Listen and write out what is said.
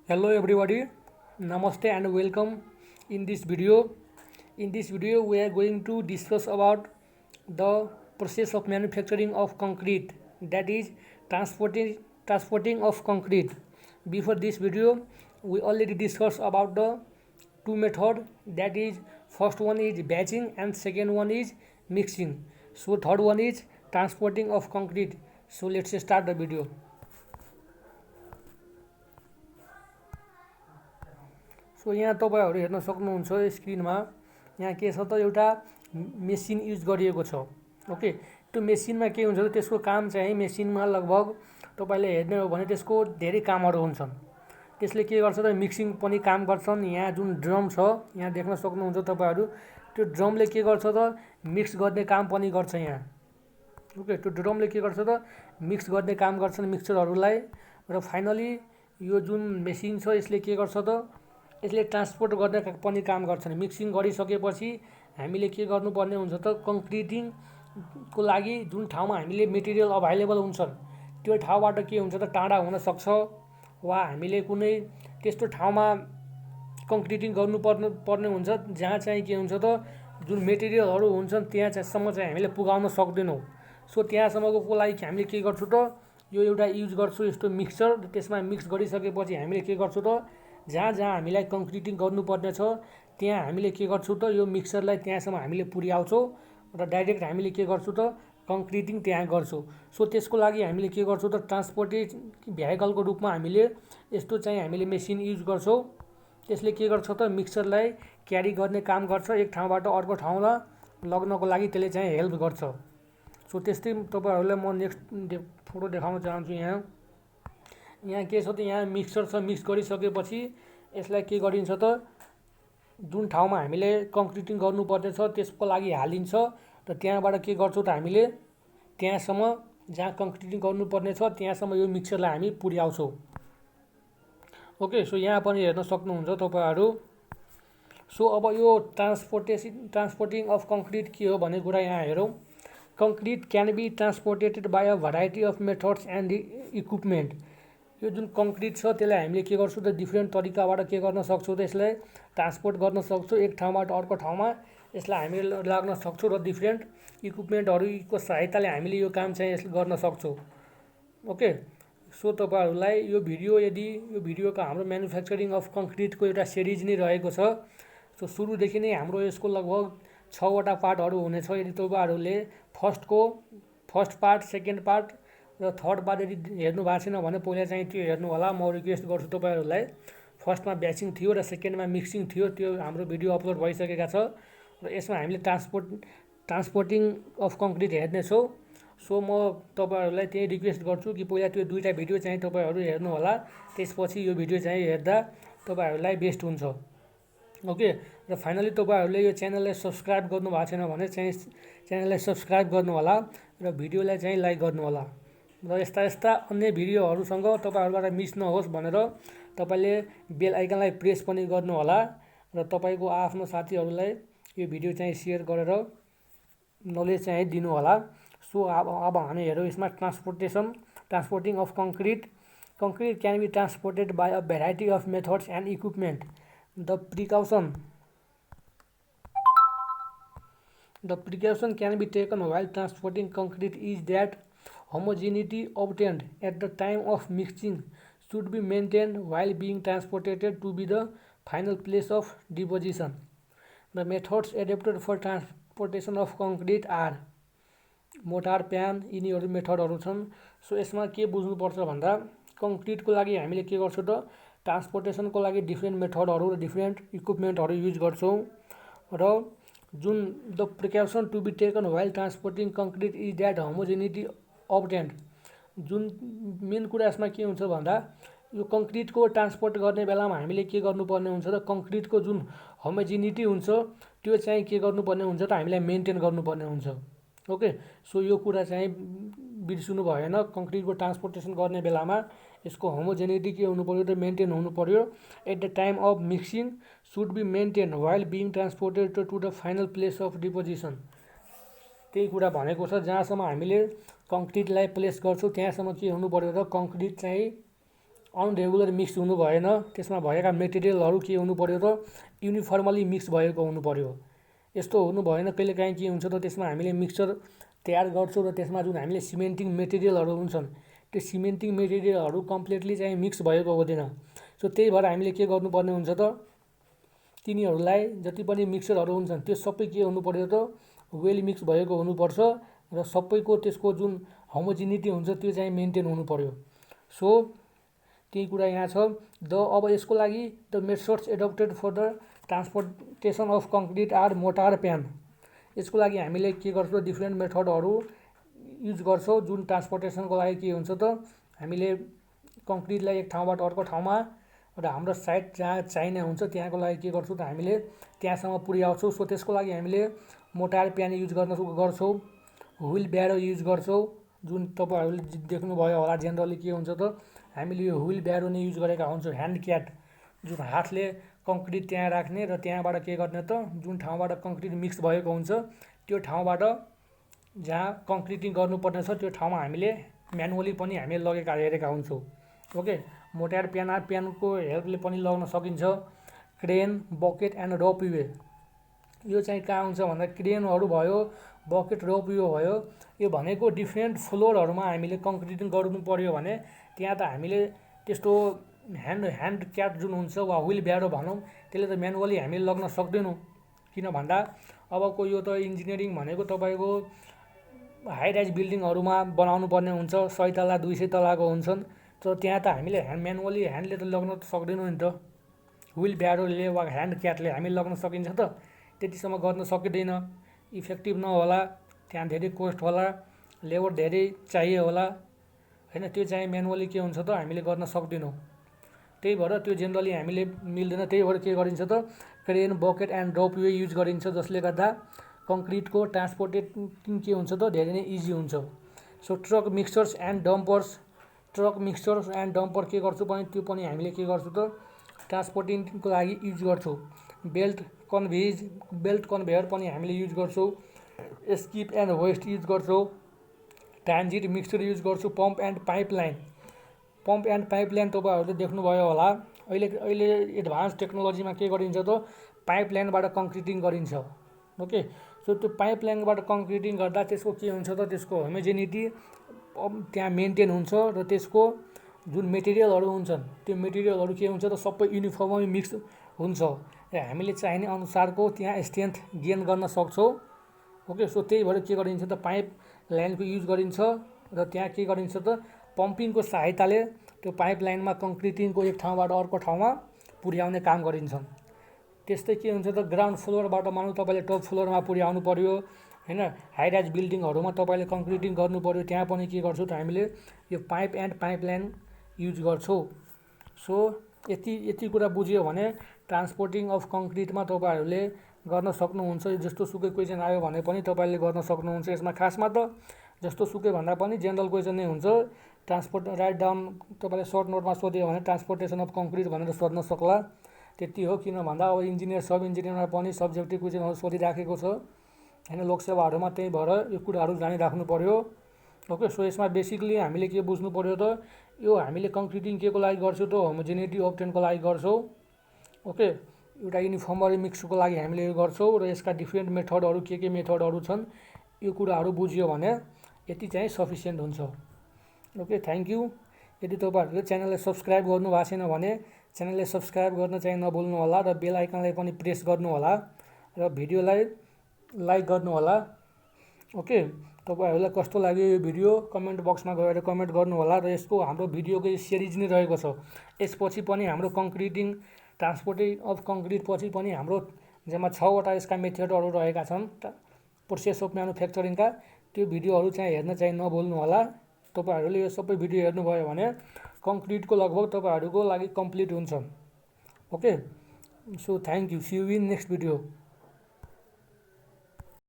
Hello everybody, namaste and welcome in this video. In this video we are going to discuss about the process of manufacturing of concrete, that is transporting of concrete. Before this video we already discussed about the two method, that is first one is batching and second one is mixing. So third one is transporting of concrete. So let's start the video. So यहाँ तपाईँहरू हेर्न सक्नुहुन्छ स्क्रिनमा यहाँ के छ त एउटा machine use गरिएको छ। ओके, त्यो मेसिनमा के हुन्छ त त्यसको काम चाहिँ मेसिनमा लगभग तपाईँले हेर्ने हो भने त्यसको धेरै कामहरू हुन्छन्। त्यसले के गर्छ त मिक्सिङ पनि काम गर्छन्। यहाँ जुन ड्रम छ यहाँ देख्न सक्नुहुन्छ तपाईँहरू, त्यो ड्रमले के गर्छ त मिक्स गर्ने काम पनि गर्छ यहाँ। ओके, त्यो ड्रमले के गर्छ त मिक्स गर्ने काम गर्छन् मिक्सचरहरूलाई। र फाइनली यो जुन मेसिन छ यसले के गर्छ त यसले ट्रान्सपोर्ट गर्ने पनि काम गर्छन्। मिक्सिङ गरिसकेपछि हामीले के गर्नुपर्ने हुन्छ त कङ्क्रिटिङको लागि जुन ठाउँमा हामीले मेटेरियल अभाइलेबल हुन्छन् त्यो ठाउँबाट के हुन्छ त टाढा हुन सक्छ, वा हामीले कुनै त्यस्तो ठाउँमा कङ्क्रिटिङ गर्नुपर्ने हुन्छ जहाँ चाहिँ के हुन्छ त जुन मेटेरियलहरू हुन्छन् त्यहाँसम्म चाहिँ हामीले पुगाउन सक्दैनौँ। सो त्यहाँसम्मको लागि हामीले के गर्छौँ त यो एउटा युज गर्छौँ यस्तो मिक्सचर। त्यसमा मिक्स गरिसकेपछि हामीले के गर्छौँ त जहाँ जहाँ हामीलाई कङ्क्रिटिङ गर्नुपर्ने छ त्यहाँ हामीले के गर्छौँ त यो मिक्सरलाई त्यहाँसम्म हामीले पुर्याउँछौँ र डाइरेक्ट हामीले के गर्छौँ त कङ्क्रिटिङ त्यहाँ गर्छौँ। सो त्यसको लागि हामीले के गर्छौँ त ट्रान्सपोर्टेड भेहिकलको रूपमा हामीले यस्तो चाहिँ हामीले मेसिन युज गर्छौँ। त्यसले के गर्छ त मिक्सरलाई क्यारी गर्ने काम गर्छ, एक ठाउँबाट अर्को ठाउँमा लग्नको लागि त्यसले चाहिँ हेल्प गर्छ। सो त्यस्तै तपाईँहरूलाई म नेक्स्ट फोटो देखाउन चाहन्छु। यहाँ के छ त यहाँ मिक्सर छ, मिक्स गरिसकेपछि यसलाई के गरिन्छ त जुन ठाउँमा हामीले कङ्क्रिटिङ गर्नुपर्ने छ त्यसको लागि हालिन्छ र त्यहाँबाट के गर्छौँ त हामीले त्यहाँसम्म जहाँ कङ्क्रिटिङ गर्नुपर्ने छ त्यहाँसम्म यो मिक्सरलाई हामी पुर्याउँछौँ। ओके, सो यहाँ पनि हेर्न सक्नुहुन्छ तपाईँहरू। सो अब यो ट्रान्सपोर्टिङ अफ कङ्क्रिट के हो भन्ने कुरा यहाँ हेरौँ। Concrete can be transported by a variety of methods and equipment. यो जुन कङ्क्रिट छ त्यसलाई हामीले के गर्छौँ त डिफ्रेन्ट तरिकाबाट के गर्न सक्छौँ त यसलाई ट्रान्सपोर्ट गर्न सक्छौँ। एक ठाउँबाट अर्को ठाउँमा यसलाई हामीले लाग्न सक्छौँ र डिफ्रेन्ट इक्विपमेन्टहरूको सहायताले हामीले यो काम चाहिँ यसले गर्न सक्छौँ। ओके, सो तपाईँहरूलाई यो भिडियोको हाम्रो म्यानुफ्याक्चरिङ अफ कङ्क्रिटको एउटा सिरिज नै रहेको छ। सो सुरुदेखि नै हाम्रो यसको लगभग 6वटा पार्टहरू हुनेछ। यदि तपाईँहरूले फर्स्ट पार्ट, सेकेन्ड पार्ट र थर्ड पार्ट यदि हेर्नु भएको छैन भने पहिला चाहिँ त्यो हेर्नु होला। म रिक्वेस्ट गर्छु तपाईँहरूलाई। फर्स्टमा ब्याचिङ थियो र सेकेन्डमा मिक्सिङ थियो, त्यो हाम्रो भिडियो अपलोड भइसकेका छ र यसमा हामीले ट्रान्सपोर्टिङ अफ कङ्क्रिट हेर्नेछौँ। सो म तपाईँहरूलाई त्यही रिक्वेस्ट गर्छु कि पहिला त्यो दुईवटा भिडियो चाहिँ तपाईँहरू हेर्नु होला, त्यसपछि यो भिडियो चाहिँ हेर्दा तपाईँहरूलाई बेस्ट हुन्छ। ओके, र फाइनली तपाईँहरूले यो च्यानललाई सब्सक्राइब गर्नु भएको छैन भने चाहिँ च्यानललाई सब्सक्राइब गर्नु होला र भिडियोलाई चाहिँ लाइक गर्नु होला र यस्ता अन्य भिडियोहरूसँग तपाईँहरूबाट मिस नहोस् भनेर तपाईँले बेल आइकनलाई प्रेस पनि गर्नु होला र तपाईँको आफ्नो साथीहरूलाई यो भिडियो चाहिँ सेयर गरेर नलेज चाहिँ दिनु होला। सो अब हामी हेरौँ यसमा transporting of concrete can be transported by a variety of methods and equipment. The precaution can be taken while transporting concrete is that homogeneity obtained at the time of mixing should be maintained while being transported to be the final place of deposition. The methods adapted for transportation of concrete are motor, PAN, यिनीहरू मेथडहरू छन्। So यसमा के बुझ्नुपर्छ भन्दा कङ्क्रिटको लागि हामीले के गर्छौँ त ट्रान्सपोर्टेसनको लागि डिफ्रेन्ट मेथडहरू र डिफ्रेन्ट इक्विपमेन्टहरू युज गर्छौँ। र जुन the precaution to be taken while transporting concrete is that homogeneity obtained. जुन मेन कुरा यसमा के हुन्छ भन्दा यो कङ्क्रिटको ट्रान्सपोर्ट गर्ने बेलामा हामीले के गर्नुपर्ने हुन्छ त कङ्क्रिटको जुन होमोजेनिटी हुन्छ त्यो चाहिँ के गर्नुपर्ने हुन्छ त हामीलाई मेन्टेन गर्नुपर्ने हुन्छ। ओके, सो यो कुरा चाहिँ बिर्सनु भएन। कङ्क्रिटको ट्रान्सपोर्टेसन गर्ने बेलामा यसको होमोजेनिटी के हुनु पर्यो त मेन्टेन हुनु पर्यो। At the time of mixing should be maintain while being transported to the final place of deposition. त्यही कुरा भनेको छ, जहाँसम्म हामीले कङ्क्रिटलाई प्लेस गर्छौँ त्यहाँसम्म के हुनु पर्यो त कङ्क्रिट चाहिँ अनरेगुलर मिक्स हुनु भएन। त्यसमा भएका मेटेरियलहरू के हुनु पर्यो त युनिफर्मली मिक्स भएको हुनु पर्यो। यस्तो हुनु भएन। कहिलेकाहीँ के हुन्छ त त्यसमा हामीले मिक्सचर तयार गर्छौँ र त्यसमा जुन हामीले सिमेन्टिङ मेटेरियलहरू हुन्छन् त्यो सिमेन्टिङ मेटेरियलहरू कम्प्लिटली चाहिँ मिक्स भएको हुँदैन। सो त्यही भएर हामीले के गर्नुपर्ने हुन्छ त तिनीहरूलाई जति पनि मिक्सरहरू हुन्छन् त्यो सबै के हुनु पर्यो त वेल मिक्स भएको हुनुपर्छ र सबैको त्यसको जुन होमोजिनिटी हुन्छ त्यो चाहिँ मेन्टेन हुनु पर्यो। सो त्यही कुरा यहाँ छ। अब यसको लागि the methods adapted for the transportation of concrete are mortar pan. यसको लागि हामीले के गर्छौँ डिफ्रेन्ट मेथडहरू युज गर्छौँ। जुन ट्रान्सपोर्टेसनको लागि के हुन्छ त हामीले कङ्क्रिटलाई एक ठाउँबाट अर्को ठाउँमा र हाम्रो साइट जहाँ चाहिने हुन्छ त्यहाँको लागि के गर्छौँ त हामीले त्यहाँसम्म पुर्याउँछौँ। सो त्यसको लागि हामीले मोटार प्यान युज गर्छौँ, व्हिल ब्यारो युज गर्छौँ। जुन तपाईँहरूले देख्नुभयो होला जेनरली के हुन्छ त हामीले यो व्हिल ब्यारो नै युज गरेका हुन्छौँ, ह्यान्ड क्याट जुन हातले कङ्क्रिट त्यहाँ राख्ने र त्यहाँबाट के गर्ने त जुन ठाउँबाट कङ्क्रिट मिक्स भएको हुन्छ त्यो ठाउँबाट जहाँ कङ्क्रिटिङ गर्नुपर्ने छ त्यो ठाउँमा हामीले म्यानुअली पनि हामीले लगेका हेरेका हुन्छौँ। ओके, मोटार प्यानको हेल्पले पनि लग्न सकिन्छ। Crane, bucket and rope way यो चाहिँ कहाँ हुन्छ भन्दा क्रेनहरू भयो, बकेट रोप वे भयो। यो भनेको डिफ्रेन्ट फ्लोरहरूमा हामीले कङ्क्रिटिङ गर्नु पर्यो भने त्यहाँ त हामीले त्यस्तो ह्यान्ड क्याट जुन हुन्छ वा व्हिल ब्यारो भनौँ त्यसले त म्यानुअली हामीले लग्न सक्दैनौँ। किन भन्दा अबको यो त इन्जिनियरिङ भनेको तपाईँको हाई राइज बिल्डिङहरूमा बनाउनु पर्ने हुन्छ, 100 तला 200 तलाको हुन्छन्। तर त्यहाँ त हामीले म्यानुअली ह्यान्डले त लग्न सक्दैनौँ नि त। व्हिल ब्यारोले वा ह्यान्ड क्याटले हामी लग्न सकिन्छ त त्यतिसम्म गर्न सकिँदैन, इफेक्टिभ नहोला, त्यहाँ धेरै कोस्ट होला, लेबर धेरै चाहिए होला होइन। त्यो चाहिँ म्यानुअली के हुन्छ त हामीले गर्न सक्दैनौँ। त्यही भएर त्यो जेनरली हामीले मिल्दैन। त्यही भएर के गरिन्छ त crane, bucket and rope way use गरिन्छ जसले गर्दा कङ्क्रिटको ट्रान्सपोर्टेटिङ के हुन्छ त धेरै नै इजी हुन्छ। So truck mixtures and dumper के गर्छौँ भने त्यो पनि हामीले के गर्छौँ त ट्रान्सपोर्टिङको लागि युज गर्छौँ। बेल्ट कन्भेयर पनि हामीले युज गर्छौँ। स्किप एन्ड वेस्ट युज गर्छौँ। ट्रान्जिट मिक्सचर युज गर्छौँ। पम्प एन्ड पाइपलाइन तपाईँहरूले देख्नुभयो होला। अहिले एडभान्स टेक्नोलोजीमा के गरिन्छ त पाइपलाइनबाट कङ्क्रिटिङ गरिन्छ। ओके, सो त्यो पाइपलाइनबाट कङ्क्रिटिङ गर्दा त्यसको के हुन्छ त त्यसको होमोजेनिटी त्यहाँ मेन्टेन हुन्छ र त्यसको जुन मेटेरियलहरू हुन्छन् त्यो मेटेरियलहरू के हुन्छ त सबै युनिफर्मली मिक्स हुन्छ र हामीले चाहिने अनुसारको त्यहाँ स्ट्रेन्थ गेन गर्न सक्छौँ। ओके, सो त्यही भएर के गरिन्छ त पाइप लाइनको युज गरिन्छ र त्यहाँ के गरिन्छ त पम्पिङको सहायताले त्यो पाइप लाइनमा कङ्क्रिटिङको एक ठाउँबाट अर्को ठाउँमा पुर्याउने काम गरिन्छन्। त्यस्तै के हुन्छ त ग्राउन्ड फ्लोरबाट मानौँ तपाईँले टप फ्लोरमा पुर्याउनु पर्यो होइन। हाई राइज बिल्डिङहरूमा तपाईँले कङ्क्रिटिङ गर्नु पर्यो, त्यहाँ पनि के गर्छौँ त हामीले यो पाइप एन्ड पाइपलाइन युज गर्छौँ। सो यति कुरा बुझ्यो भने ट्रान्सपोर्टिङ अफ कङ्क्रिटमा तपाईँहरूले गर्न सक्नुहुन्छ। जस्तो सुकै क्वेसन आयो भने पनि तपाईँले गर्न सक्नुहुन्छ। यसमा खासमा त जस्तो सुकै भन्दा पनि जेनरल क्वेसन नै हुन्छ। राइट डाउन तपाईँले सर्ट नोटमा सोध्यो भने ट्रान्सपोर्टेसन अफ कङ्क्रिट भनेर सोध्न सक्ला। त्यति हो। किन भन्दा अब इन्जिनियर सब इन्जिनियरमा पनि सब्जेक्टिभ क्वेसनहरू सोधिराखेको छ होइन लोकसेवाहरूमा। त्यही भएर यो कुराहरू जानिराख्नु पर्यो। ओके, सो यसमा बेसिकली हामीले के बुझ्नु पर्यो त यो हामीले कङ्क्रिटिङ के को लागि गर्छौँ त होमोजेनिटी अब्टेनको लागि गर्छौँ। ओके, एउटा युनिफर्मली मिक्सको लागि हामीले यो गर्छौँ र यसका डिफ्रेन्ट मेथडहरू के मेथडहरू छन् यो कुराहरू बुझ्यो भने यति चाहिँ सफिसियन्ट हुन्छ। Okay, thank you. यदि तपाईँहरूले च्यानललाई सब्सक्राइब गर्नु भएको छैन भने च्यानललाई सब्सक्राइब गर्न चाहिँ नभुल्नु होला र बेल आइकनलाई पनि प्रेस गर्नु होला र भिडियोलाई लाइक गर्नु होला। ओके, तपाईँहरूलाई कस्तो लाग्यो यो भिडियो कमेन्ट बक्समा गएर कमेन्ट गर्नु होला र यसको हाम्रो भिडियोको सिरिज नै रहेको छ। यसपछि पनि हाम्रो कङ्क्रिटिङ ट्रान्सपोर्टिङ अफ कङ्क्रिट पछि पनि हाम्रो जम्मा 6वटा यसका मेथडहरू रहेका छन् प्रोसेस अफ म्यानुफ्याक्चरिङका। त्यो भिडियोहरू चाहिँ हेर्न चाहिँ नभुल्नु होला। तपाईँहरूले यो सबै भिडियो हेर्नुभयो भने कङ्क्रिटको लगभग तपाईँहरूको लागि कम्प्लिट हुन्छ। Okay, so thank you, see you in next video.